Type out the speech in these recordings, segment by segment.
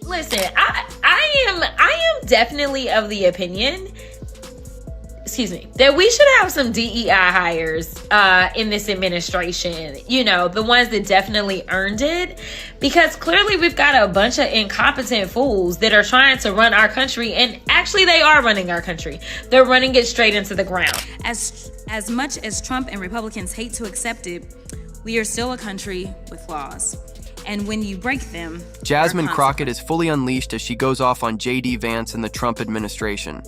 Listen, I am definitely of the opinion, that we should have some DEI hires in this administration. You know, the ones that definitely earned it, because clearly we've got a bunch of incompetent fools that are trying to run our country, and actually they are running our country. They're running it straight into the ground. As much as Trump and Republicans hate to accept it, we are still a country with laws. And when you break them, Jasmine Crockett is fully unleashed as she goes off on J.D. Vance and the Trump administration.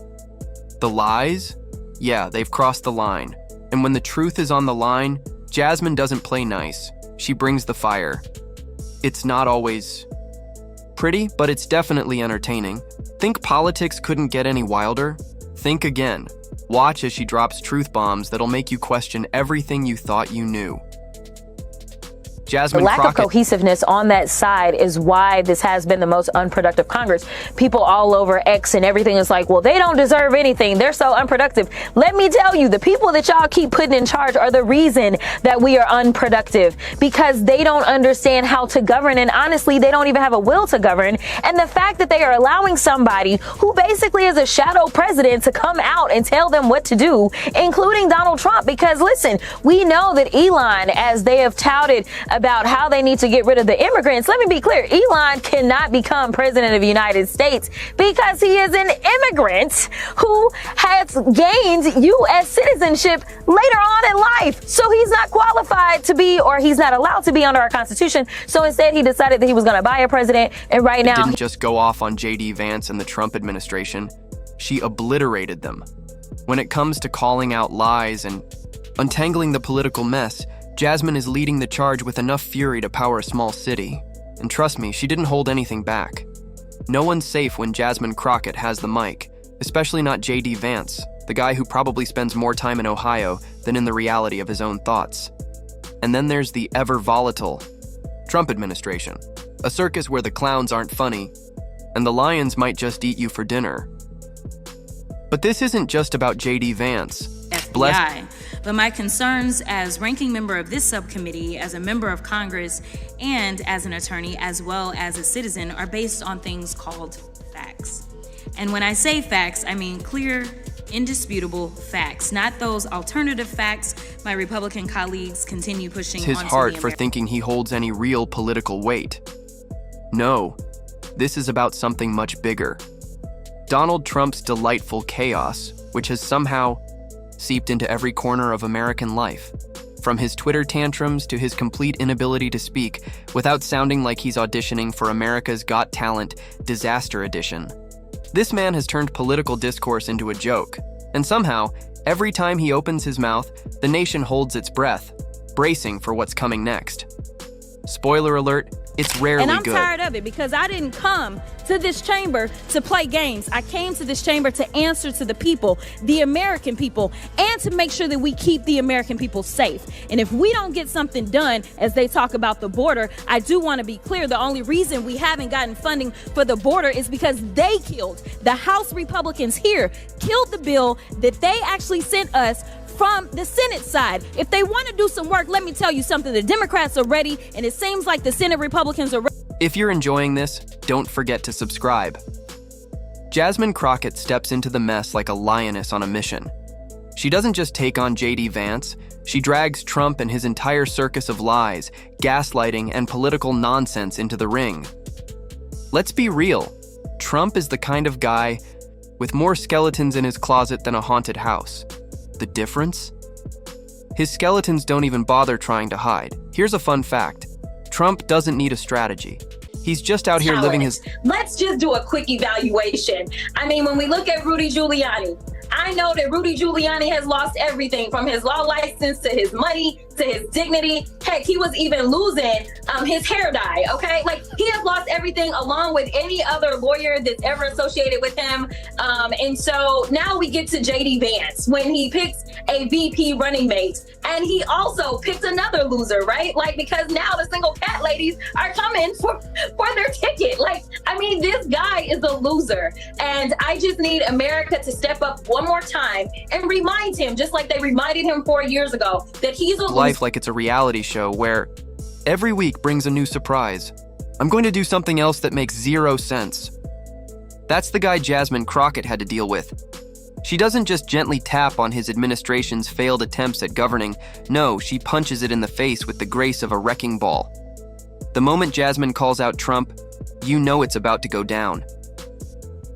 The lies? Yeah, they've crossed the line. And when the truth is on the line, Jasmine doesn't play nice. She brings the fire. It's not always pretty, but it's definitely entertaining. Think politics couldn't get any wilder? Think again. Watch as she drops truth bombs that'll make you question everything you thought you knew. Jasmine The lack Crockett. of cohesiveness on that side is why this has been the most unproductive Congress. People all over X and everything is like, well, they don't deserve anything. They're so unproductive. Let me tell you, the people that y'all keep putting in charge are the reason that we are unproductive, because they don't understand how to govern. And honestly, they don't even have a will to govern. And the fact that they are allowing somebody who basically is a shadow president to come out and tell them what to do, including Donald Trump, because listen, we know that Elon, as they have touted about how they need to get rid of the immigrants. Let me be clear. Elon cannot become president of the United States because he is an immigrant who has gained U.S. citizenship later on in life. So he's not qualified to be, or he's not allowed to be under our Constitution. So instead, he decided that he was going to buy a president. And right now, didn't just go off on J.D. Vance and the Trump administration. She obliterated them. When it comes to calling out lies and untangling the political mess, Jasmine is leading the charge with enough fury to power a small city. And trust me, she didn't hold anything back. No one's safe when Jasmine Crockett has the mic, especially not J.D. Vance, the guy who probably spends more time in Ohio than in the reality of his own thoughts. And then there's the ever-volatile Trump administration, a circus where the clowns aren't funny, and the lions might just eat you for dinner. But this isn't just about J.D. Vance. FBI. But my concerns as ranking member of this subcommittee, as a member of Congress, and as an attorney, as well as a citizen, are based on things called facts. And when I say facts, I mean clear, indisputable facts, not those alternative facts my Republican colleagues continue pushing It's his onto heart the for thinking he holds any real political weight. No, this is about something much bigger. Donald Trump's delightful chaos, which has somehow seeped into every corner of American life. From his Twitter tantrums to his complete inability to speak without sounding like he's auditioning for America's Got Talent Disaster Edition. This man has turned political discourse into a joke, and somehow, every time he opens his mouth, the nation holds its breath, bracing for what's coming next. Spoiler alert, it's rarely good. And I'm tired of it, because I didn't come to this chamber to play games. I came to this chamber to answer to the people, the American people, and to make sure that we keep the American people safe. And if we don't get something done, as they talk about the border, I do want to be clear, the only reason we haven't gotten funding for the border is because they killed, the House Republicans here, killed the bill that they actually sent us from the Senate side. If they want to do some work, let me tell you something, the Democrats are ready, and it seems like the Senate Republicans are ready. If you're enjoying this, don't forget to subscribe. Jasmine Crockett steps into the mess like a lioness on a mission. She doesn't just take on J.D. Vance, she drags Trump and his entire circus of lies, gaslighting, and political nonsense into the ring. Let's be real, Trump is the kind of guy with more skeletons in his closet than a haunted house. The difference? His skeletons don't even bother trying to hide. Here's a fun fact. Trump doesn't need a strategy. He's just out here living his... Let's just do a quick evaluation. I mean, when we look at Rudy Giuliani, I know that Rudy Giuliani has lost everything from his law license to his money to his dignity. Heck, he was even losing his hair dye, okay? Like, he has lost everything along with any other lawyer that's ever associated with him. And so now we get to J.D. Vance when he picks a VP running mate. And he also picked another loser, right? Like, because now the single cat ladies are coming for their ticket. Like, I mean, this guy is a loser. And I just need America to step up one more time and remind him, just like they reminded him 4 years ago, that he's a loser. Life like it's a reality show where every week brings a new surprise. I'm going to do something else that makes zero sense. That's the guy Jasmine Crockett had to deal with. She doesn't just gently tap on his administration's failed attempts at governing. No, she punches it in the face with the grace of a wrecking ball. The moment Jasmine calls out Trump, you know it's about to go down.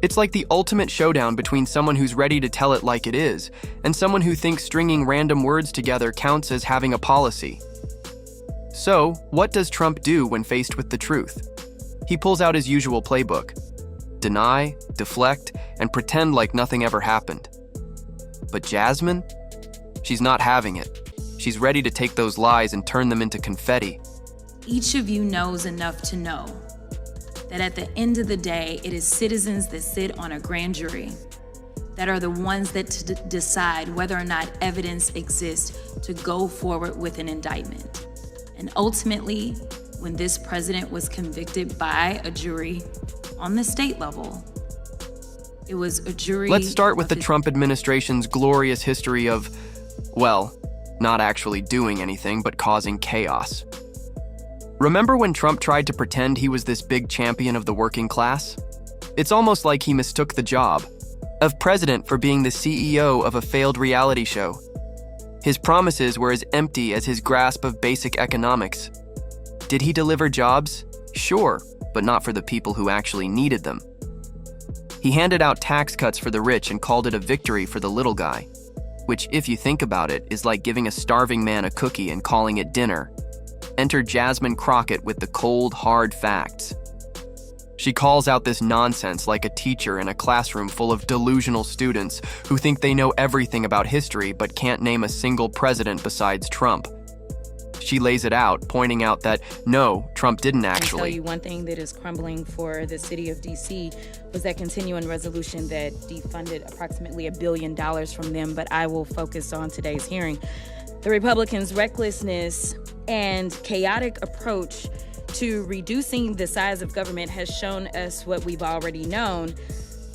It's like the ultimate showdown between someone who's ready to tell it like it is and someone who thinks stringing random words together counts as having a policy. So, what does Trump do when faced with the truth? He pulls out his usual playbook: deny, deflect, and pretend like nothing ever happened. But Jasmine? She's not having it. She's ready to take those lies and turn them into confetti. Each of you knows enough to know that at the end of the day, it is citizens that sit on a grand jury that are the ones that decide whether or not evidence exists to go forward with an indictment. And ultimately, when this president was convicted by a jury on the state level, it was a jury. Let's start with the Trump administration's glorious history of, well, not actually doing anything, but causing chaos. Remember when Trump tried to pretend he was this big champion of the working class? It's almost like he mistook the job of president for being the CEO of a failed reality show. His promises were as empty as his grasp of basic economics. Did he deliver jobs? Sure, but not for the people who actually needed them. He handed out tax cuts for the rich and called it a victory for the little guy, which, if you think about it, is like giving a starving man a cookie and calling it dinner. Enter Jasmine Crockett with the cold, hard facts. She calls out this nonsense like a teacher in a classroom full of delusional students who think they know everything about history but can't name a single president besides Trump. She lays it out, pointing out that, no, Trump didn't actually. I can tell you one thing that is crumbling for the city of D.C. was that continuing resolution that defunded approximately $1 billion from them, but I will focus on today's hearing. The Republicans' recklessness and chaotic approach to reducing the size of government has shown us what we've already known.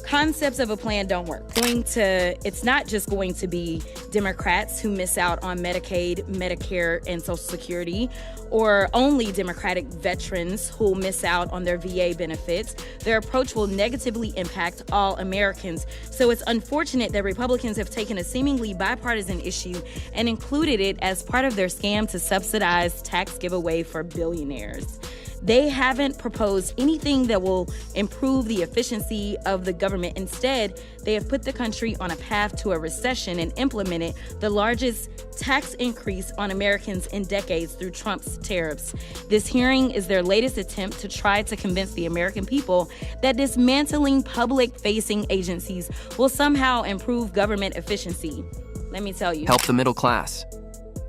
Concepts of a plan don't work. It's not just going to be Democrats who miss out on Medicaid, Medicare, and Social Security, or only Democratic veterans who will miss out on their VA benefits. Their approach will negatively impact all Americans. So it's unfortunate that Republicans have taken a seemingly bipartisan issue and included it as part of their scam to subsidize tax giveaway for billionaires. They haven't proposed anything that will improve the efficiency of the government. Instead, they have put the country on a path to a recession and implemented the largest tax increase on Americans in decades through Trump's tariffs. This hearing is their latest attempt to try to convince the American people that dismantling public-facing agencies will somehow improve government efficiency. Let me tell you. Help the middle class.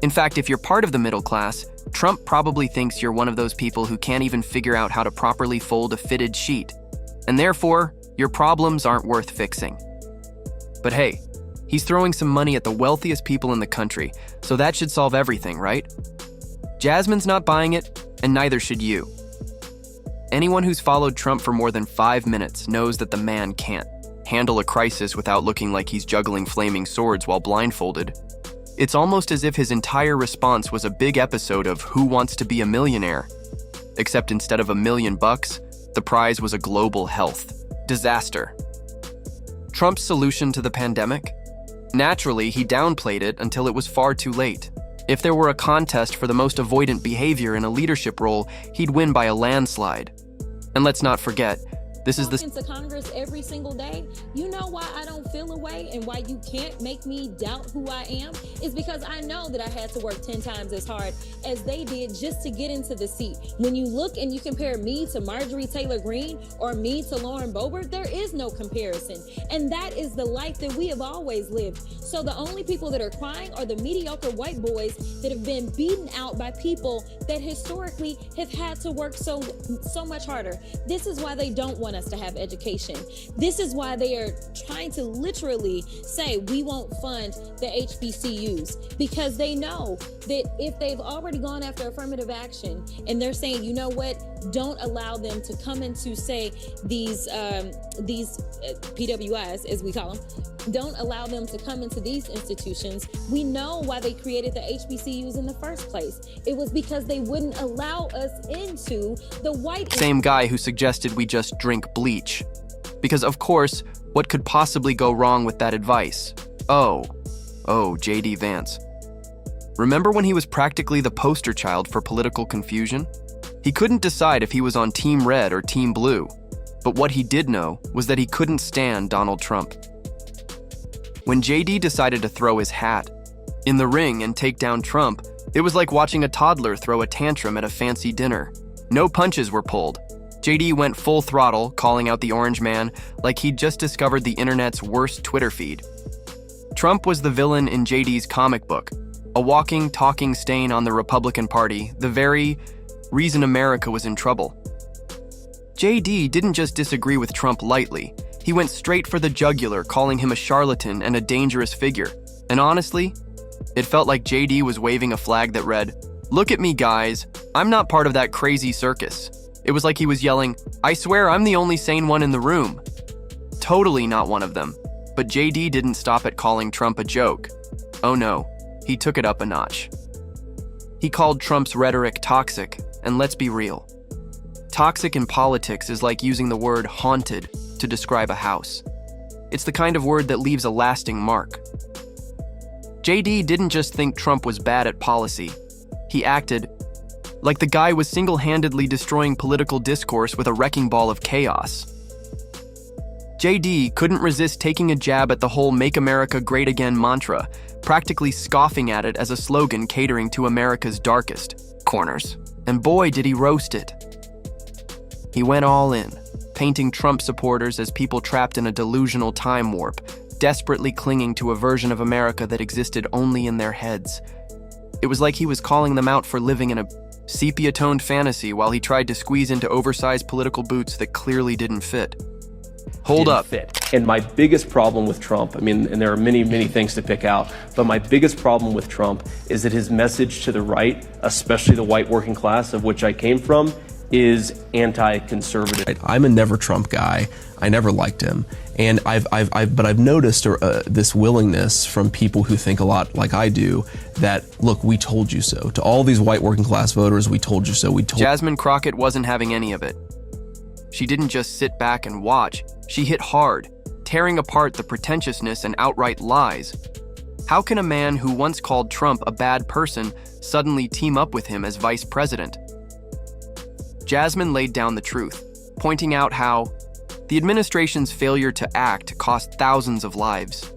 In fact, if you're part of the middle class, Trump probably thinks you're one of those people who can't even figure out how to properly fold a fitted sheet, and therefore, your problems aren't worth fixing. But hey, he's throwing some money at the wealthiest people in the country, so that should solve everything, right? Jasmine's not buying it, and neither should you. Anyone who's followed Trump for more than 5 minutes knows that the man can't handle a crisis without looking like he's juggling flaming swords while blindfolded. It's almost as if his entire response was a big episode of Who Wants to Be a Millionaire? Except instead of $1 million, the prize was a global health disaster. Trump's solution to the pandemic? Naturally, he downplayed it until it was far too late. If there were a contest for the most avoidant behavior in a leadership role, he'd win by a landslide. And let's not forget, this is Talking to Congress every single day. You know why I don't feel a way and why you can't make me doubt who I am? Is because I know that I had to work 10 times as hard as they did just to get into the seat. When you look and you compare me to Marjorie Taylor Greene or me to Lauren Boebert, there is no comparison. And that is the life that we have always lived. So the only people that are crying are the mediocre white boys that have been beaten out by people that historically have had to work so much harder. This is why they don't want us to have education. This is why they are trying to literally say we won't fund the HBCUs, because they know that if they've already gone after affirmative action and they're saying, you know what, don't allow them to come into, say, these PWIs, as we call them, don't allow them to come into these institutions. We know why they created the HBCUs in the first place. It was because they wouldn't allow us into the white... Same guy who suggested we just drink bleach. Because of course, what could possibly go wrong with that advice? Oh, J.D. Vance. Remember when he was practically the poster child for political confusion? He couldn't decide if he was on Team Red or Team Blue. But what he did know was that he couldn't stand Donald Trump. When JD decided to throw his hat in the ring and take down Trump, it was like watching a toddler throw a tantrum at a fancy dinner. No punches were pulled. JD went full throttle, calling out the orange man like he'd just discovered the internet's worst Twitter feed. Trump was the villain in JD's comic book, a walking, talking stain on the Republican Party, the very reason America was in trouble. JD didn't just disagree with Trump lightly. He went straight for the jugular, calling him a charlatan and a dangerous figure. And honestly, it felt like JD was waving a flag that read, "Look at me, guys. I'm not part of that crazy circus." It was like he was yelling, "I swear I'm the only sane one in the room." Totally not one of them. But JD didn't stop at calling Trump a joke. Oh no, he took it up a notch. He called Trump's rhetoric toxic, and let's be real. Toxic in politics is like using the word haunted to describe a house. It's the kind of word that leaves a lasting mark. JD didn't just think Trump was bad at policy. He acted like the guy was single-handedly destroying political discourse with a wrecking ball of chaos. JD couldn't resist taking a jab at the whole "Make America Great Again" mantra, practically scoffing at it as a slogan catering to America's darkest corners. And boy, did he roast it. He went all in, painting Trump supporters as people trapped in a delusional time warp, desperately clinging to a version of America that existed only in their heads. It was like he was calling them out for living in a sepia-toned fantasy while he tried to squeeze into oversized political boots that clearly didn't fit. Hold up. And my biggest problem with Trump, and there are many, many things to pick out, but my biggest problem with Trump is that his message to the right, especially the white working class of which I came from, is anti-conservative. I'm a never Trump guy. I never liked him. And I've noticed this willingness from people who think a lot like I do that, look, we told you so. To all these white working class voters, we told you so. Jasmine Crockett wasn't having any of it. She didn't just sit back and watch. She hit hard, tearing apart the pretentiousness and outright lies. How can a man who once called Trump a bad person suddenly team up with him as vice president? Jasmine laid down the truth, pointing out how the administration's failure to act cost thousands of lives.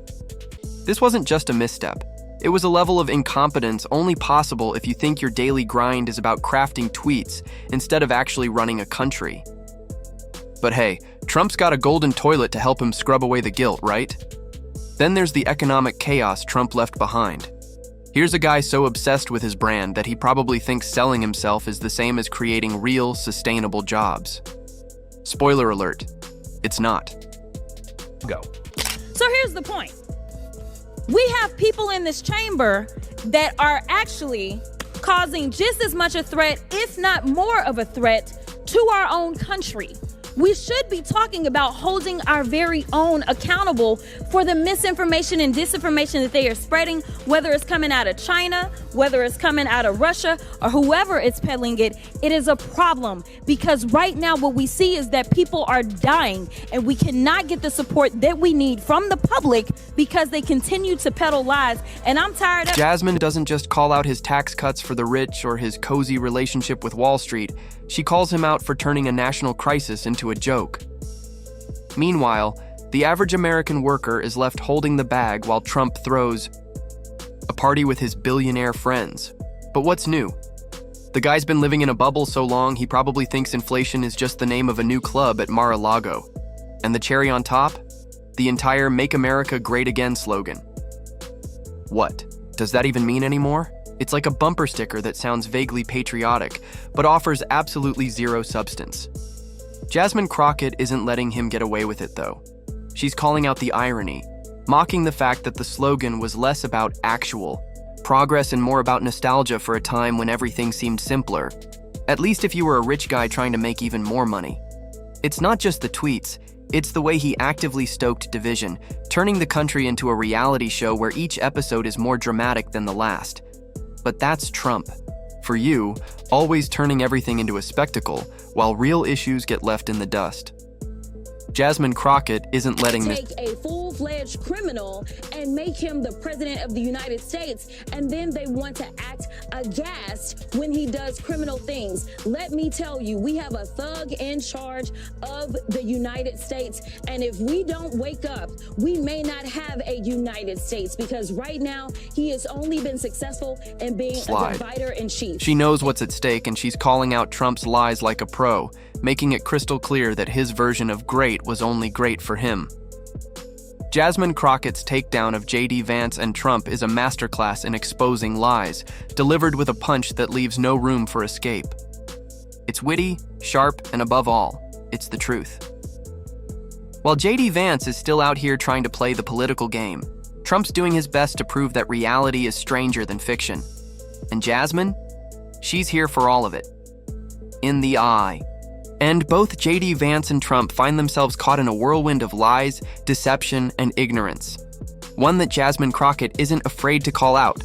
This wasn't just a misstep. It was a level of incompetence only possible if you think your daily grind is about crafting tweets instead of actually running a country. But hey, Trump's got a golden toilet to help him scrub away the guilt, right? Then there's the economic chaos Trump left behind. Here's a guy so obsessed with his brand that he probably thinks selling himself is the same as creating real, sustainable jobs. Spoiler alert, it's not. Go. So here's the point. We have people in this chamber that are actually causing just as much a threat, if not more of a threat, to our own country. We should be talking about holding our very own accountable for the misinformation and disinformation that they are spreading, whether it's coming out of China, whether it's coming out of Russia, or whoever is peddling it. It is a problem because right now what we see is that people are dying and we cannot get the support that we need from the public because they continue to peddle lies. And I'm tired of... Jasmine doesn't just call out his tax cuts for the rich or his cozy relationship with Wall Street. She calls him out for turning a national crisis into a joke. Meanwhile, the average American worker is left holding the bag while Trump throws a party with his billionaire friends. But what's new? The guy's been living in a bubble so long he probably thinks inflation is just the name of a new club at Mar-a-Lago. And the cherry on top? The entire "Make America Great Again" slogan. What? Does that even mean anymore? It's like a bumper sticker that sounds vaguely patriotic, but offers absolutely zero substance. Jasmine Crockett isn't letting him get away with it, though. She's calling out the irony, mocking the fact that the slogan was less about actual progress and more about nostalgia for a time when everything seemed simpler. At least if you were a rich guy trying to make even more money. It's not just the tweets, it's the way he actively stoked division, turning the country into a reality show where each episode is more dramatic than the last. But that's Trump. For you, always turning everything into a spectacle, while real issues get left in the dust. Jasmine Crockett isn't letting this take a full-fledged criminal and make him the president of the United States, and then they want to act aghast when he does criminal things. Let me tell you, we have a thug in charge of the United States, and if we don't wake up, we may not have a United States, because right now he has only been successful in being a divider-in-chief. She knows what's at stake, and she's calling out Trump's lies like a pro, making it crystal clear that his version of great was only great for him. Jasmine Crockett's takedown of J.D. Vance and Trump is a masterclass in exposing lies, delivered with a punch that leaves no room for escape. It's witty, sharp, and above all, it's the truth. While J.D. Vance is still out here trying to play the political game, Trump's doing his best to prove that reality is stranger than fiction. And Jasmine? She's here for all of it. In the eye. And both J.D. Vance and Trump find themselves caught in a whirlwind of lies, deception, and ignorance. One that Jasmine Crockett isn't afraid to call out.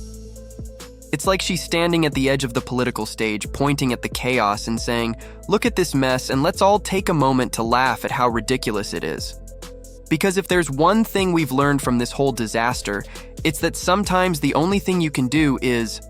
It's like she's standing at the edge of the political stage, pointing at the chaos and saying, "Look at this mess, and let's all take a moment to laugh at how ridiculous it is." Because if there's one thing we've learned from this whole disaster, it's that sometimes the only thing you can do is